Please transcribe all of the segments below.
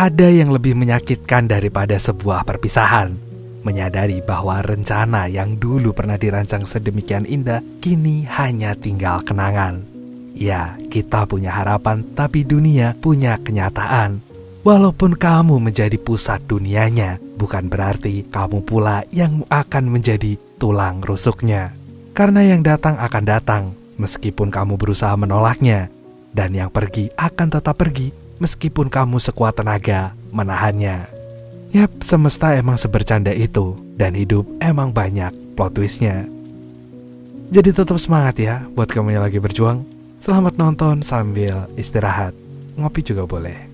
ada yang lebih menyakitkan daripada sebuah perpisahan. Menyadari bahwa rencana yang dulu pernah dirancang sedemikian indah kini hanya tinggal kenangan. Ya, kita punya harapan, tapi dunia punya kenyataan. Walaupun kamu menjadi pusat dunianya, bukan berarti kamu pula yang akan menjadi tulang rusuknya. Karena yang datang akan datang, meskipun kamu berusaha menolaknya. Dan yang pergi akan tetap pergi, meskipun kamu sekuat tenaga menahannya. Yap, semesta emang sebercanda itu, dan hidup emang banyak plot twistnya. Jadi tetap semangat ya buat kamu yang lagi berjuang. Selamat nonton sambil istirahat. Ngopi juga boleh.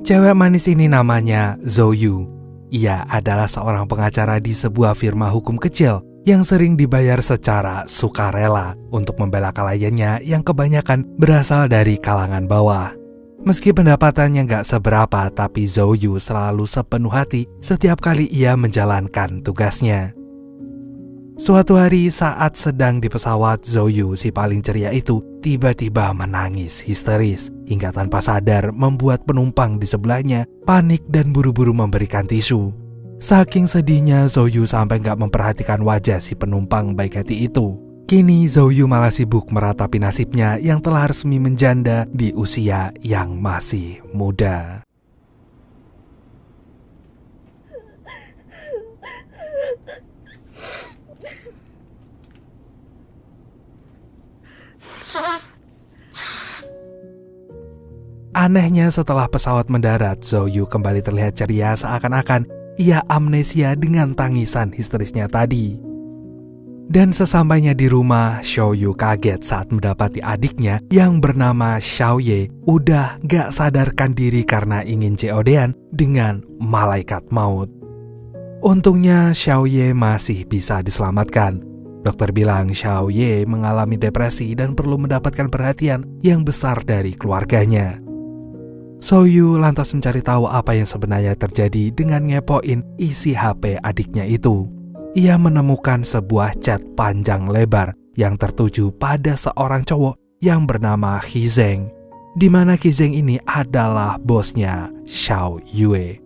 Cewek manis ini namanya Zoyu. Ia adalah seorang pengacara di sebuah firma hukum kecil yang sering dibayar secara sukarela untuk membela kliennya yang kebanyakan berasal dari kalangan bawah. Meski pendapatannya gak seberapa, tapi Zoyu selalu sepenuh hati setiap kali ia menjalankan tugasnya. Suatu hari saat sedang di pesawat, Zoyu si paling ceria itu tiba-tiba menangis histeris hingga tanpa sadar membuat penumpang di sebelahnya panik dan buru-buru memberikan tisu. Saking sedihnya Zoyu sampai gak memperhatikan wajah si penumpang baik hati itu. Kini Zoyu malah sibuk meratapi nasibnya yang telah resmi menjanda di usia yang masih muda. Anehnya setelah pesawat mendarat, Zoyu kembali terlihat ceria seakan-akan ia amnesia dengan tangisan histerisnya tadi. Dan sesampainya di rumah, Xiaoyu kaget saat mendapati adiknya yang bernama Xiaoye udah gak sadarkan diri karena ingin COD-an dengan malaikat maut. Untungnya Xiaoye masih bisa diselamatkan. Dokter bilang Xiaoye mengalami depresi dan perlu mendapatkan perhatian yang besar dari keluarganya. Zoyu lantas mencari tahu apa yang sebenarnya terjadi dengan ngepoin isi HP adiknya itu. Ia menemukan sebuah chat panjang lebar yang tertuju pada seorang cowok yang bernama Hizeng, di mana Hizeng ini adalah bosnya Xiao Yue.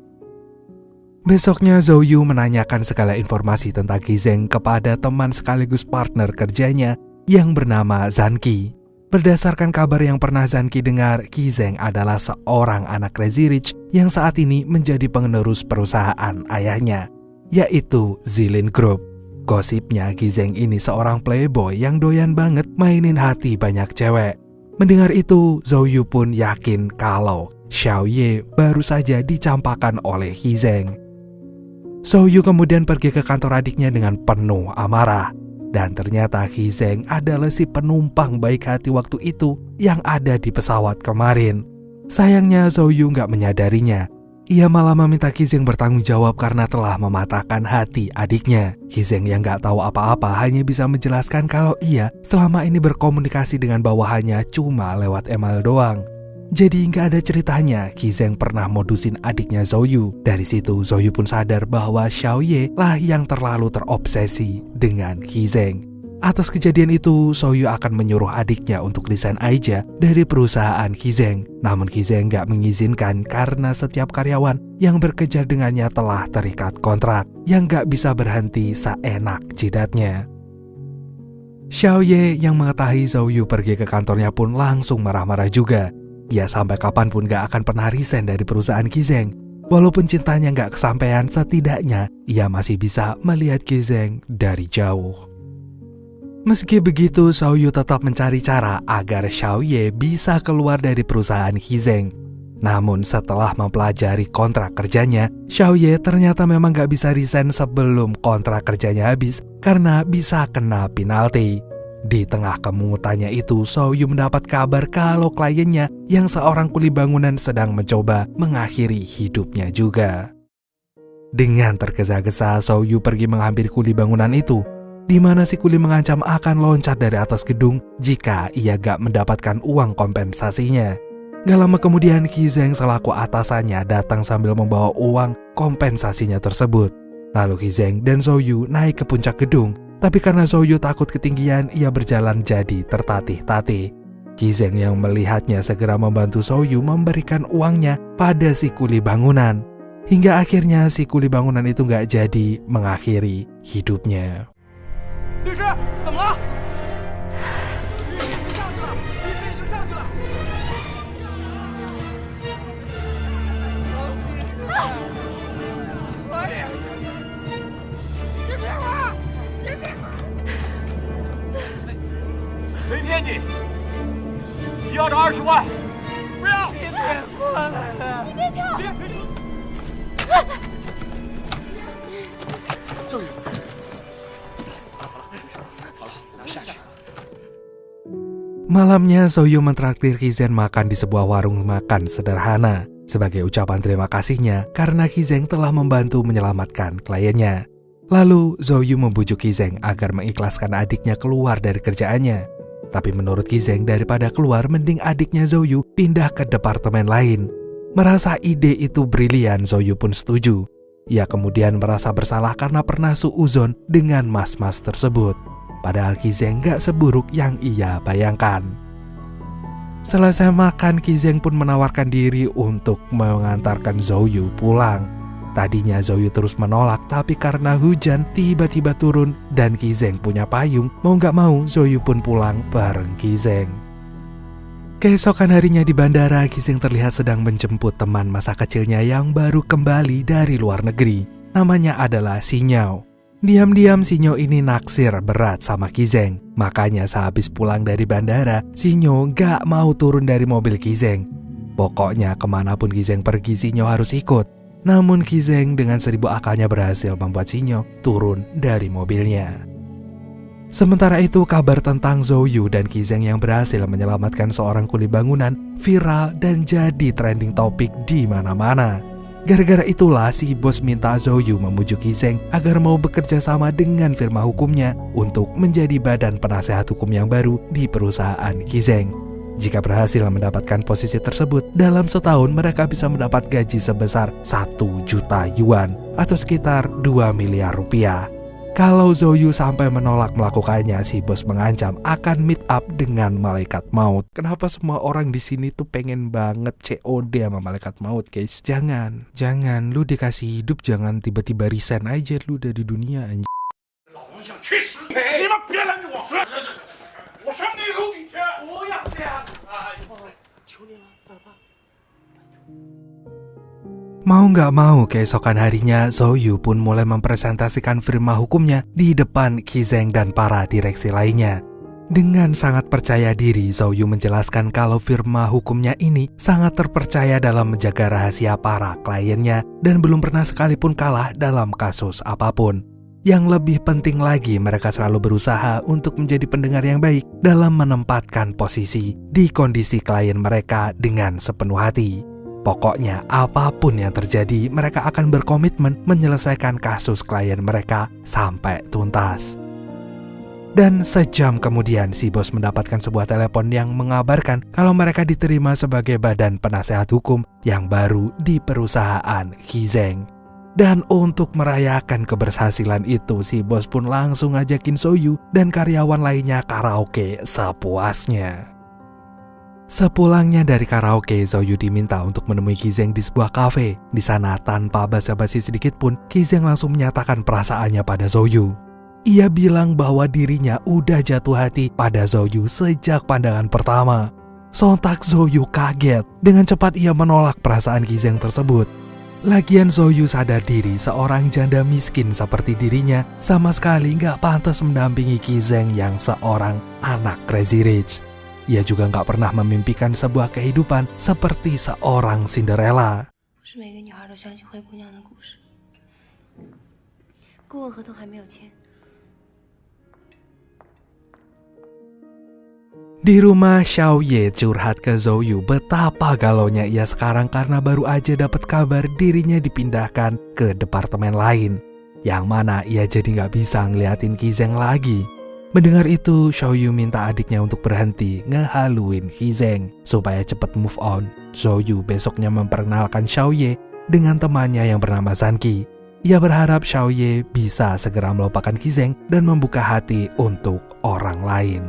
Besoknya Zoyu menanyakan segala informasi tentang Hizeng kepada teman sekaligus partner kerjanya yang bernama Zanki. Berdasarkan kabar yang pernah Zanki dengar, Hizeng adalah seorang anak crazy rich yang saat ini menjadi penerus perusahaan ayahnya, yaitu Zilin Group. Gosipnya Hizeng ini seorang playboy yang doyan banget mainin hati banyak cewek. Mendengar itu, Zoyu pun yakin kalau Xiaoye baru saja dicampakkan oleh Hizeng. Zoyu kemudian pergi ke kantor adiknya dengan penuh amarah. Dan ternyata Hizeng adalah si penumpang baik hati waktu itu yang ada di pesawat kemarin. Sayangnya Zoyu gak menyadarinya. Ia malah meminta Hizeng bertanggung jawab karena telah mematahkan hati adiknya. Hizeng yang gak tahu apa-apa hanya bisa menjelaskan kalau ia selama ini berkomunikasi dengan bawahannya cuma lewat email doang. Jadi gak ada ceritanya Hizeng pernah modusin adiknya Zoyu. Dari situ Zoyu pun sadar bahwa Xiaoye lah yang terlalu terobsesi dengan Hizeng. Atas kejadian itu, Zoyu akan menyuruh adiknya untuk resign aja dari perusahaan Hizeng. Namun Hizeng gak mengizinkan karena setiap karyawan yang bekerja dengannya telah terikat kontrak yang gak bisa berhenti seenak jidatnya. Xiaoye yang mengetahui Zoyu pergi ke kantornya pun langsung marah-marah juga. Ia sampai kapanpun gak akan pernah resign dari perusahaan Hizeng. Walaupun cintanya gak kesampaian, setidaknya ia masih bisa melihat Hizeng dari jauh. Meski begitu, Xiaoyu tetap mencari cara agar Xiaoye bisa keluar dari perusahaan Hizeng. Namun setelah mempelajari kontrak kerjanya, Xiaoye ternyata memang gak bisa resign sebelum kontrak kerjanya habis karena bisa kena penalti. Di tengah kemungutannya itu, Xiaoyu mendapat kabar kalau kliennya yang seorang kuli bangunan sedang mencoba mengakhiri hidupnya juga. Dengan tergesa-gesa, Xiaoyu pergi menghampiri kuli bangunan itu, di mana si kuli mengancam akan loncat dari atas gedung jika ia gak mendapatkan uang kompensasinya. Gak lama kemudian, Hizeng selaku atasannya datang sambil membawa uang kompensasinya tersebut. Lalu Hizeng dan Xiaoyu naik ke puncak gedung Tapi karena Zhou takut ketinggian, ia berjalan jadi tertatih-tatih. Qizeng yang melihatnya segera membantu Zhou memberikan uangnya pada si kuli bangunan. Hingga akhirnya si kuli bangunan itu gak jadi mengakhiri hidupnya. Malamnya Zhou mentraktir Qizeng makan di sebuah warung makan sederhana sebagai ucapan terima kasihnya karena Qizeng telah membantu menyelamatkan kliennya. Lalu Zhou membujuk Qizeng agar mengikhlaskan adiknya keluar dari kerjaannya. Tapi menurut Qizeng, daripada keluar mending adiknya Zhou pindah ke departemen lain. Merasa ide itu brilian, Zhou pun setuju. Ia kemudian merasa bersalah karena pernah suuzon dengan mas-mas tersebut. Padahal Qizeng gak seburuk yang ia bayangkan. Selesai makan, Qizeng pun menawarkan diri untuk mengantarkan Zhou pulang. Tadinya Zhou terus menolak, tapi karena hujan tiba-tiba turun dan Qizeng punya payung, mau gak mau Zhou pun pulang bareng Qizeng. Keesokan harinya di bandara, Qizeng terlihat sedang menjemput teman masa kecilnya yang baru kembali dari luar negeri. Namanya adalah Xinyao. Diam-diam Xinyao ini naksir berat sama Qizeng. Makanya sehabis pulang dari bandara, Xinyao gak mau turun dari mobil Qizeng. Pokoknya kemanapun Qizeng pergi, Xinyao harus ikut. Namun Qizeng dengan 1000 akalnya berhasil membuat Xinyao turun dari mobilnya. Sementara itu kabar tentang Zhou dan Qizeng yang berhasil menyelamatkan seorang kuli bangunan viral dan jadi trending topik di mana-mana. Gara-gara itulah si bos minta Zhou memujuk Qizeng agar mau bekerja sama dengan firma hukumnya untuk menjadi badan penasehat hukum yang baru di perusahaan Qizeng. Jika berhasil mendapatkan posisi tersebut, dalam setahun mereka bisa mendapat gaji sebesar 1 juta yuan atau sekitar 2 miliar rupiah. Kalau Zhou sampai menolak melakukannya, si bos mengancam akan meet up dengan malaikat maut. Kenapa semua orang di sini tuh pengen banget COD sama malaikat maut, guys? Jangan, lu dikasih hidup jangan tiba-tiba resign aja lu dari dunia anjir. Mau gak mau, keesokan harinya Zhou pun mulai mempresentasikan firma hukumnya di depan Qizeng dan para direksi lainnya. Dengan sangat percaya diri, Zhou menjelaskan kalau firma hukumnya ini sangat terpercaya dalam menjaga rahasia para kliennya dan belum pernah sekalipun kalah dalam kasus apapun. Yang lebih penting lagi, mereka selalu berusaha untuk menjadi pendengar yang baik dalam menempatkan posisi di kondisi klien mereka dengan sepenuh hati. Pokoknya apapun yang terjadi, mereka akan berkomitmen menyelesaikan kasus klien mereka sampai tuntas. Dan sejam kemudian si bos mendapatkan sebuah telepon yang mengabarkan kalau mereka diterima sebagai badan penasehat hukum yang baru di perusahaan Qizeng. Dan untuk merayakan keberhasilan itu, si bos pun langsung ngajakin Zhou dan karyawan lainnya karaoke sepuasnya. Sepulangnya dari karaoke, Zhou diminta untuk menemui Qizeng di sebuah kafe. Di sana tanpa basa-basi sedikit pun, Qizeng langsung menyatakan perasaannya pada Zhou. Ia bilang bahwa dirinya udah jatuh hati pada Zhou sejak pandangan pertama. Sontak Zhou kaget, dengan cepat ia menolak perasaan Qizeng tersebut. Lagian Zhou sadar diri seorang janda miskin seperti dirinya sama sekali gak pantas mendampingi Qizeng yang seorang anak crazy rich. Ia juga gak pernah memimpikan sebuah kehidupan seperti seorang Cinderella. Di rumah, Xiao Ye curhat ke Zhou betapa galaunya ia sekarang karena baru aja dapat kabar dirinya dipindahkan ke departemen lain, yang mana ia jadi gak bisa ngeliatin Qizeng lagi. Mendengar itu, Xiao Yu minta adiknya untuk berhenti ngehaluin Qizeng supaya cepat move on. Zhou besoknya memperkenalkan Xiao Ye dengan temannya yang bernama Zanqi. Ia berharap Xiaoye bisa segera melupakan Qizeng dan membuka hati untuk orang lain.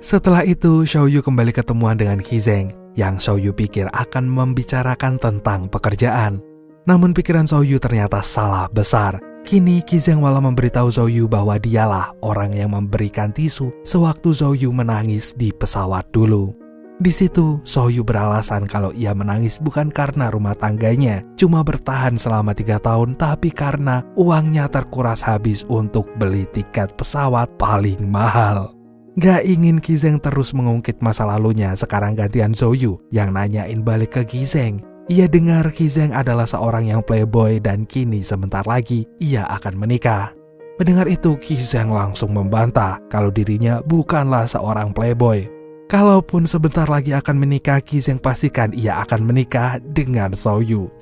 Setelah itu, Xiaoyu kembali ketemuan dengan Qizeng yang Xiaoyu pikir akan membicarakan tentang pekerjaan. Namun pikiran Xiaoyu ternyata salah besar. Kini Qizeng malah memberitahu Xiaoyu bahwa dialah orang yang memberikan tisu sewaktu Xiaoyu menangis di pesawat dulu. Di situ, Xiaoyu beralasan kalau ia menangis bukan karena rumah tangganya cuma bertahan selama 3 tahun, tapi karena uangnya terkuras habis untuk beli tiket pesawat paling mahal. Gak ingin Qizeng terus mengungkit masa lalunya, sekarang gantian Xiaoyu yang nanyain balik ke Qizeng. Ia dengar Qizeng adalah seorang yang playboy dan kini sebentar lagi ia akan menikah. Mendengar itu, Qizeng langsung membantah kalau dirinya bukanlah seorang playboy. Kalaupun sebentar lagi akan menikah, Qizeng pastikan ia akan menikah dengan Xiaoyu.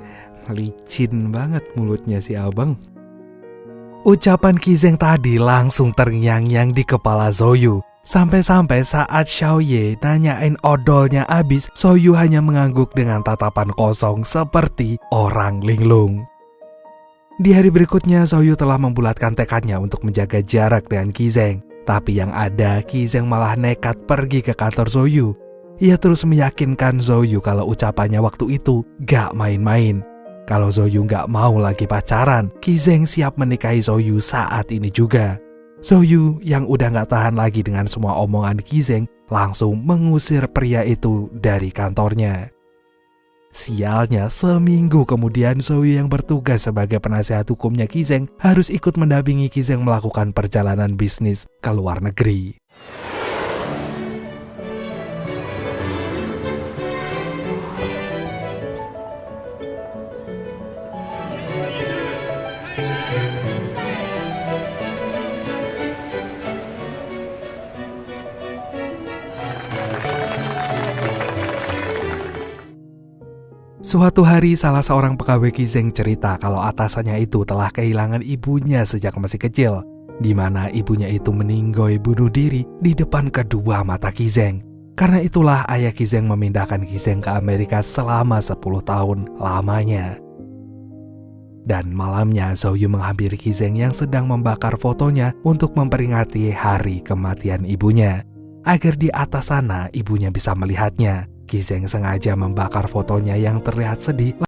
Licin banget mulutnya si abang. Ucapan Qizeng tadi langsung terngiang-ngiang di kepala Xiaoyu. Sampai-sampai saat Xiaoye nanyain odolnya habis, Xiaoyu hanya mengangguk dengan tatapan kosong seperti orang linglung. Di hari berikutnya, Xiaoyu telah membulatkan tekadnya untuk menjaga jarak dengan Qizeng. Tapi yang ada, Qizeng malah nekat pergi ke kantor Xiaoyu. Ia terus meyakinkan Xiaoyu kalau ucapannya waktu itu gak main-main. Kalau Xiaoyu gak mau lagi pacaran, Qizeng siap menikahi Xiaoyu saat ini juga. Xiaoyu yang udah gak tahan lagi dengan semua omongan Qizeng langsung mengusir pria itu dari kantornya. Sialnya, seminggu kemudian Xiaoyu yang bertugas sebagai penasihat hukumnya Qizeng harus ikut mendampingi Qizeng melakukan perjalanan bisnis ke luar negeri. Suatu hari salah seorang pegawai Qizeng cerita kalau atasannya itu telah kehilangan ibunya sejak masih kecil, di mana ibunya itu meninggoy bunuh diri di depan kedua mata Qizeng. Karena itulah ayah Qizeng memindahkan Qizeng ke Amerika selama 10 tahun lamanya. Dan malamnya Xiaoyu menghampiri Qizeng yang sedang membakar fotonya untuk memperingati hari kematian ibunya. Agar di atas sana ibunya bisa melihatnya, Qizeng sengaja membakar fotonya yang terlihat sedih